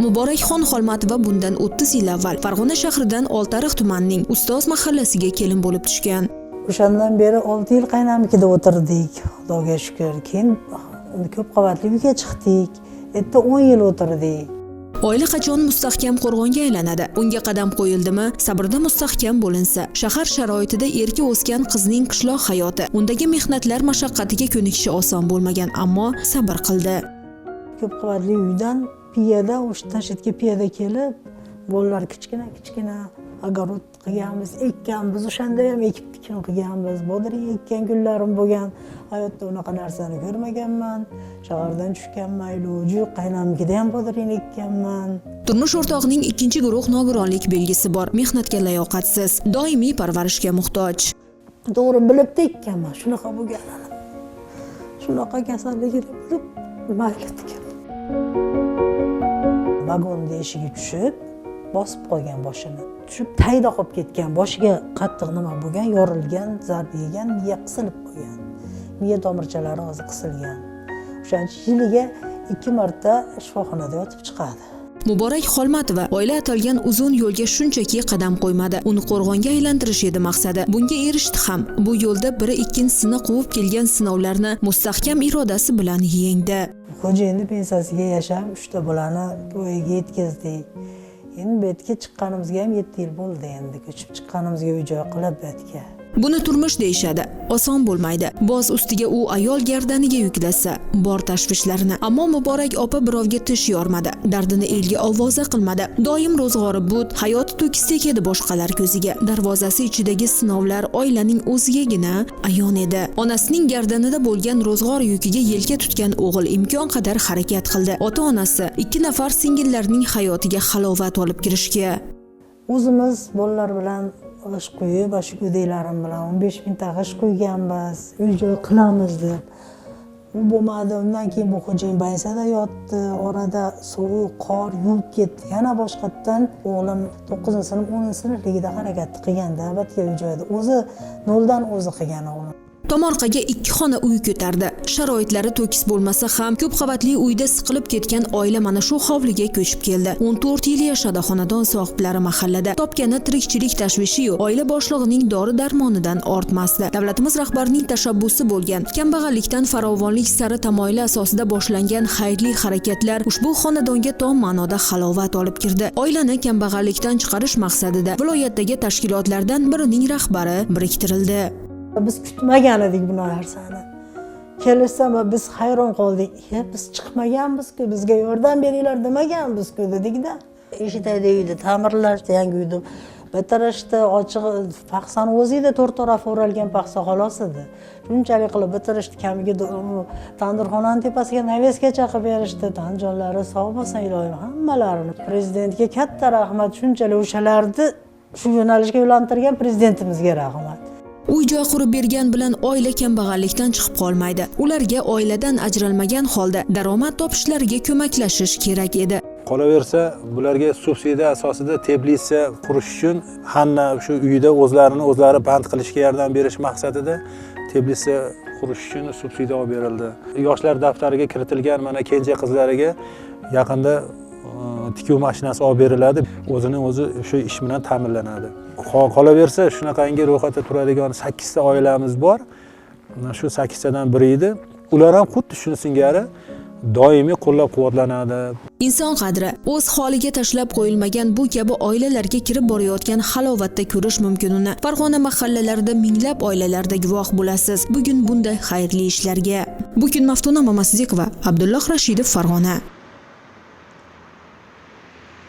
Muborakxon Xolmatova bundan 30 yil avval Farg'ona shahridan Oltiariq tumanining Ustoz mahallasiga kelin bo'lib tushgan. O'shandan beri 6 yil qaynamnikida o'tirdik, Xudoga shukr. Keyin ko'p qavatli uyga chiqdik. Endi 10 yil o'tirdik. Oila qachon mustahkam qo'rg'onga aylanadi? Unga qadam qo'yildimi? Sabrda mustahkam bo'linsa, shahar sharoitida erki o'sgan qizning qishloq hayoti, undagi mehnatlar mashaqqatiga ko'nikishi oson bo'lmagan, ammo sabr qildi. Ko'p qavatli uydan piyada, o'sha tashdga piyada kelib, bolalar kichkina огород qilganmiz, ekkanmiz, o'shanda ham ekib tikin qilganmiz. Bodring ekkan kunlarim bo'lgan. Hayotda unaqa narsani ko'rmaganman. Shahardan tushganman, iloji yo'q, qaynamnikida ham bodring ekkanman. Turmush o'rtog'ining ikkinchi guruh nogironlik belgisi bor, mehnatga layoqatsiz, doimiy parvarishga muhtoj. To'g'ri bilib tekkanman, shunaqa bo'lganini. Shunaqa kasalligini bilib, mayli degan. Vagonda eshigiga tushib, bosib qo'ygan boshini. Tushib tayda qolib ketgan, boshiga qattiq nima bo'lgan, yorilgan, zarba yegan, miya qisilib qolgan. Miya tomirchalari hozir qisilgan. O'shancha yiliga 2 marta shifoxonada yotib chiqadi. Muborak Xolmatova oila atalgan uzun yo'lga shunchaki qadam qo'ymadi. Uni qo'rg'onga aylantirish edi maqsadi. Bunga erishdi ham. Bu yo'lda biri ikkinchisini quvib kelgan sinovlarni mustahkam irodasi bilan yengdi. Xo'jayinning pensiyasiga yashab 3 ta bolani voyaga yetkazdik. Endi bu yerga chiqqanimizga ham 7 yil bo'ldi endi. Ko'chib chiqqanimizga uy-joy qilib bu yerga. Buni turmush deyshadi. Oson bo'lmaydi. Boz ustiga u ayol gardaniga yuklasa, bor tashvishlarini. Ammo Muborak opa birovga tish yormadi. Dardini elga ovoza qilmadi. Doim ro'zg'ori but, hayot to'kis tekadi boshqalar ko'ziga. Darvozasi ichidagi sinovlar oilaning o'zigagina ayon edi. Onasining gardanida bo'lgan ro'zg'or yukiga yelka tutgan o'g'il imkon qadar harakat qildi. Ota-onasi 2 nafar singillarning hayotiga halovat olib kirishga. O'zimiz bolalar bilan g'ish qo'yib, shu go'daylarim bilan 15 mingta g'ish qo'yganmiz, uy-joy qilamiz deb. U bo'lmadi. Undan keyin bu xo'jayin baysada yotdi. Orada sovuq, qor yuvib ketdi. Yana boshqatdan o'g'lim 9-sinf, 10-sinfligida harakat qilganda, albatta uy-joyda o'zi noldan o'zi qilgan o'g'lim. Tomorqaga 2 xona uy ko'tardi. Sharoitlari to'kis bo'lmasa ham ko'p qavatli uyda siqilib ketgan oila mana shu hovliga ko'chib keldi. 14 yil yashadi xonadon sohiblari mahallada. Topgani tirikchilik tashvishi-yu, oila boshlig'ining dori-darmonidan ortmasdi. Davlatimiz rahbarining tashabbusi bo'lgan kambag'allikdan farovonlik sari tamoyili asosida boshlangan xayrli harakatlar ushbu xonadonga tom ma'noda halovat olib kirdi. Oilani kambag'allikdan chiqarish maqsadida viloyatdagi tashkilotlardan birining rahbari biriktirildi. Biz kutmagan edik bu narsani. Kelsa biz hayron qoldik. Biz chiqmaganmiz-ku, bizga yordam beringlar demaganmiz-ku dedik-da. Eshitaydi uyda ta'mirlashdi, yangi uyda bitirishdi, ochiq paxsani o'zida 4 taraf o'ralgan paxsa xolos edi. Shunchalik qilib bitirishdi, kamiga tandirxonaning tepasiga naveskacha qilib berishdi. Tanjonlari sog' bo'lsin iloyim, hammalarini. Prezidentga katta rahmat, shunchalik o'shalarni shu yo'nalishga yo'lantirgan prezidentimizga rahmat. Uy-joy qurib bergan bilan oila kambag'allikdan chiqib qolmaydi. Ularga oiladan ajralmagan holda daromad topishlariga ko'maklashish kerak edi. Qolaversa, bularga subsidiya asosida teplitsa qurish uchun hamma shu uyda o'zlari band qilishga yordam berish maqsadida teplitsa qurish uchun subsidiya olib berildi. Yoshlar daftariga kiritilgan mana kenja qizlariga yaqinda tikuv mashinasi olib beriladi. O'zini o'zi shu ish bilan ta'minlanadi. Qolaversa, shunaqangi ro'yxatda turadigan 8 ta oilamiz bor. Shu 8 tadan biri edi. Ular ham xuddi shuni singari doimiy qo'llab-quvvatlanadi. Inson qadri o'z holiga tashlab qo'yilmagan bu kabi oilalarga kirib borayotgan halovatda ko'rish mumkinini Farg'ona mahallalarida minglab oilalarda guvoh bo'lasiz. Bugun bunday xayrli ishlarga. Bu kun Maftuna Mamazidekova, Abdulloh Rashidov, Farg'ona.